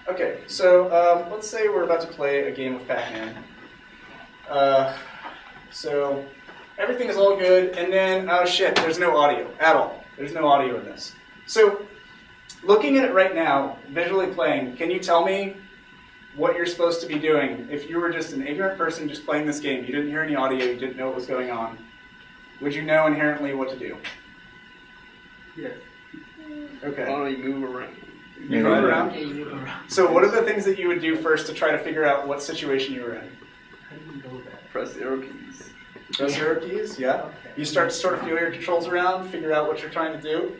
Okay, so let's say we're about to play a game of Pac-Man. So everything is all good, and then, oh shit, there's no audio at all. There's no audio in this. So looking at it right now, visually playing, can you tell me what you're supposed to be doing if you were just an ignorant person just playing this game? You didn't hear any audio, you didn't know what was going on. Would you know inherently what to do? Yes. Okay. Why don't you move around? You move around? Yeah, you move around. So what are the things that you would do first to try to figure out what situation you were in? How do you know that? Press the arrow keys. Press the arrow keys, yeah. Okay. You start to sort of feel your controls around, figure out what you're trying to do.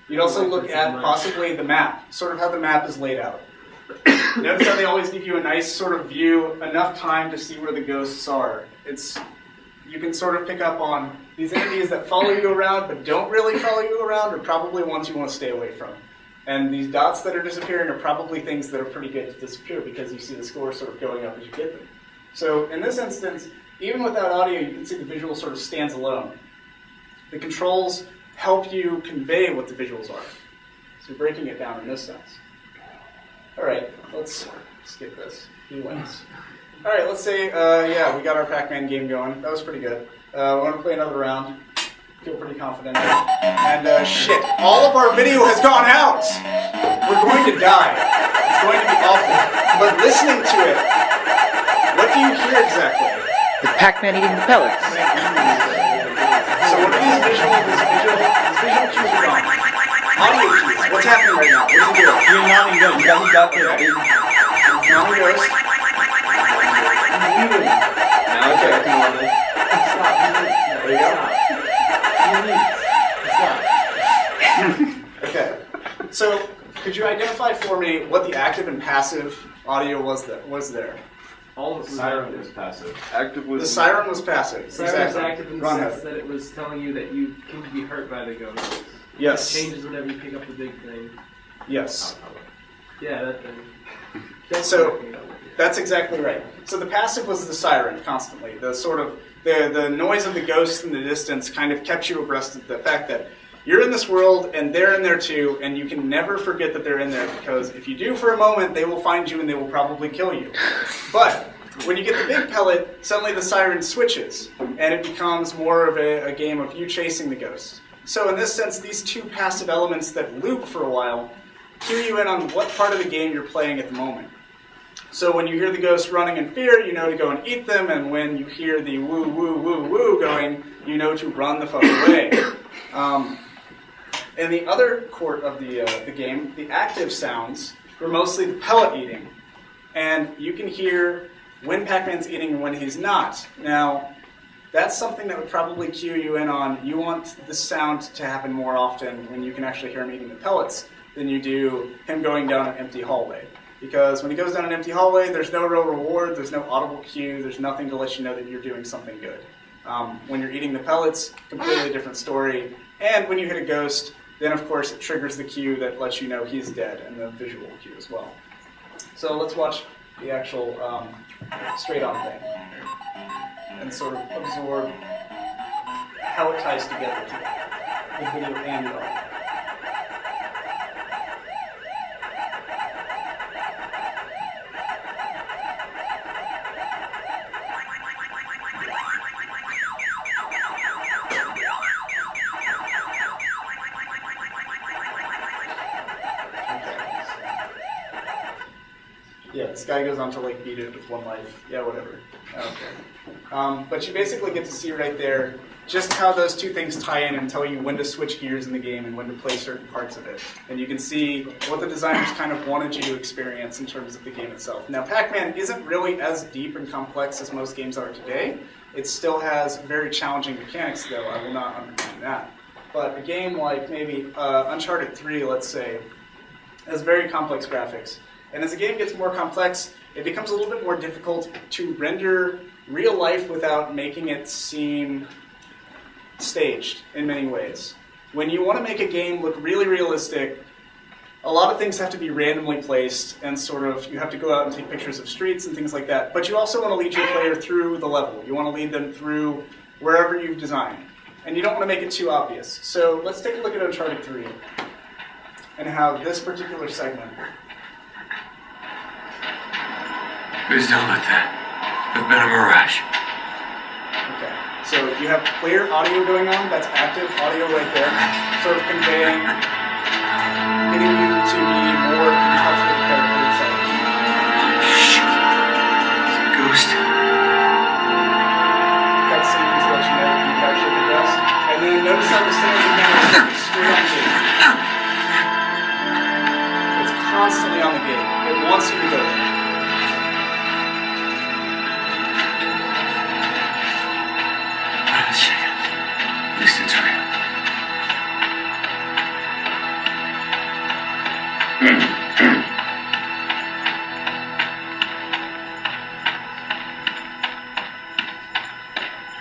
You'd also look at possibly the map, sort of how the map is laid out. Notice how they always give you a nice sort of view, enough time to see where the ghosts are. You can sort of pick up on these enemies that follow you around but don't really follow you around are probably ones you want to stay away from. And these dots that are disappearing are probably things that are pretty good to disappear because you see the score sort of going up as you get them. So in this instance, even without audio, you can see the visual sort of stands alone. The controls help you convey what the visuals are. So you're breaking it down in this sense. All right, let's skip this. He wins. All right, let's say, yeah, we got our Pac-Man game going. That was pretty good. We want to play another round. Feel pretty confident. And shit, all of our video has gone out! We're going to die. It's going to be awful. But listening to it, what do you hear exactly? The Pac-Man eating the pellets. So what are these visual cues are gone? Audio cues. What's happening right now? What are you doing? You're nodding ghost. You got the Nodding ghost. Now it's back to normal. There you go. Okay. So could you identify for me what the active and passive audio was there? All of the siren was passive. Active was The siren was passive. Siren was active in the Wrong sense head. that it was telling you that you can be hurt by the ghost. Yes. It changes whenever you pick up the big thing. Yes. Yeah, that thing. So that's exactly right. So the passive was the siren constantly. The sort of the noise of the ghosts in the distance kind of kept you abreast of the fact that you're in this world and they're in there too, and you can never forget that they're in there because if you do for a moment, they will find you and they will probably kill you. But when you get the big pellet, suddenly the siren switches and it becomes more of a game of you chasing the ghosts. So in this sense, these two passive elements that loop for a while cue you in on what part of the game you're playing at the moment. So when you hear the ghosts running in fear, you know to go and eat them, and when you hear the woo, woo, woo, woo going, you know to run the fuck away. In the other court of the game, the active sounds were mostly the pellet eating. And you can hear when Pac-Man's eating and when he's not. Now, that's something that would probably cue you in on, you want the sound to happen more often when you can actually hear him eating the pellets than you do him going down an empty hallway. Because when he goes down an empty hallway, there's no real reward, there's no audible cue, there's nothing to let you know that you're doing something good. When you're eating the pellets, completely different story. And when you hit a ghost, then of course it triggers the cue that lets you know he's dead, and the visual cue as well. So let's watch the actual straight-on thing and sort of absorb how it ties together, the video and the audio. Yeah, this guy goes on to like beat it with one life. Yeah, whatever. Okay. But you basically get to see right there just how those two things tie in and tell you when to switch gears in the game and when to play certain parts of it. And you can see what the designers kind of wanted you to experience in terms of the game itself. Now, Pac-Man isn't really as deep and complex as most games are today. It still has very challenging mechanics, though. I will not undermine that. But a game like maybe Uncharted 3, let's say, has very complex graphics. And as the game gets more complex, it becomes a little bit more difficult to render real life without making it seem staged in many ways. When you want to make a game look really realistic, a lot of things have to be randomly placed and sort of, you have to go out and take pictures of streets and things like that. But you also want to lead your player through the level. You want to lead them through wherever you've designed. And you don't want to make it too obvious. So let's take a look at Uncharted 3. and how this particular segment. Please don't let that have been a mirage. Okay, so you have clear audio going on, that's active audio right there, sort of conveying, getting you to be more in touch with the character itself. It's a ghost. Cutscenes let you know that you've actually progressed. And then notice how the sound of the camera is straight on the gate. It's constantly on the gate. It wants you to go there. Let's check it. At least it's real.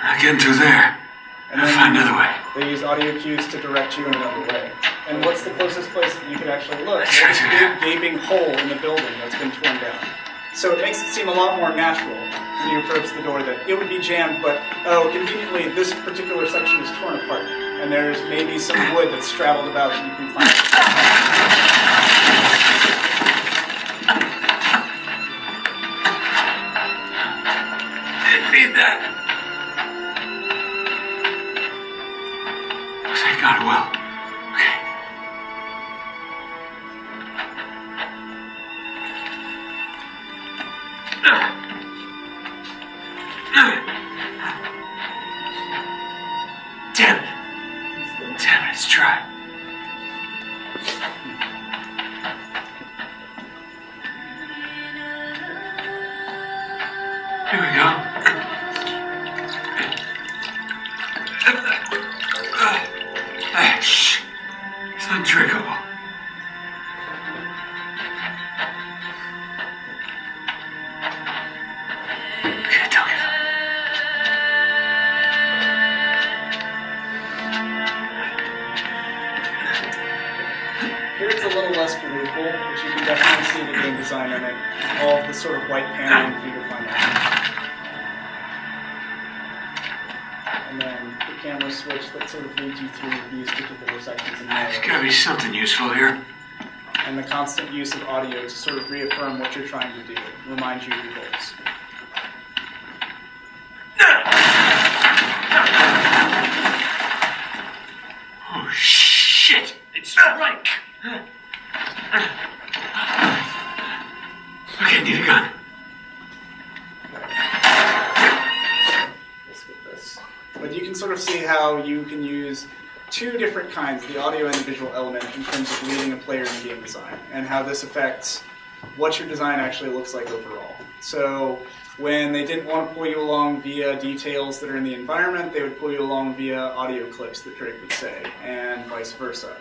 Not getting through there. And I'll then find another way. they use audio cues to direct you in another way. And what's the closest place that you could actually look? Sure, There's a sure. big gaping hole in the building that's been torn down. So it makes it seem a lot more natural when you approach the door that it would be jammed, but oh, conveniently this particular section is torn apart. And there's maybe some wood that's straddled about that you can find. Didn't need that. Thank God, well. Okay. Damn it. Damn it, it's dry. Here we go. Shh. It's undrinkable. Okay, don't give up. Here it's a little less believable, but you can definitely see the game design in it. All of the sort of white paneling for you to find out. And then the camera switch that sort of leads you through these particular sections in There's there. gotta be something useful here. And the constant use of audio to sort of reaffirm what you're trying to do, remind you of your goals. Oh, shit! It's right! Okay, need a gun. Let's get this. But you can sort of see how you can use two different kinds, the audio and the visual element, in terms of leading a player in game design, and how this affects what your design actually looks like overall. So when they didn't want to pull you along via details that are in the environment, they would pull you along via audio clips that Drake would say, and vice versa.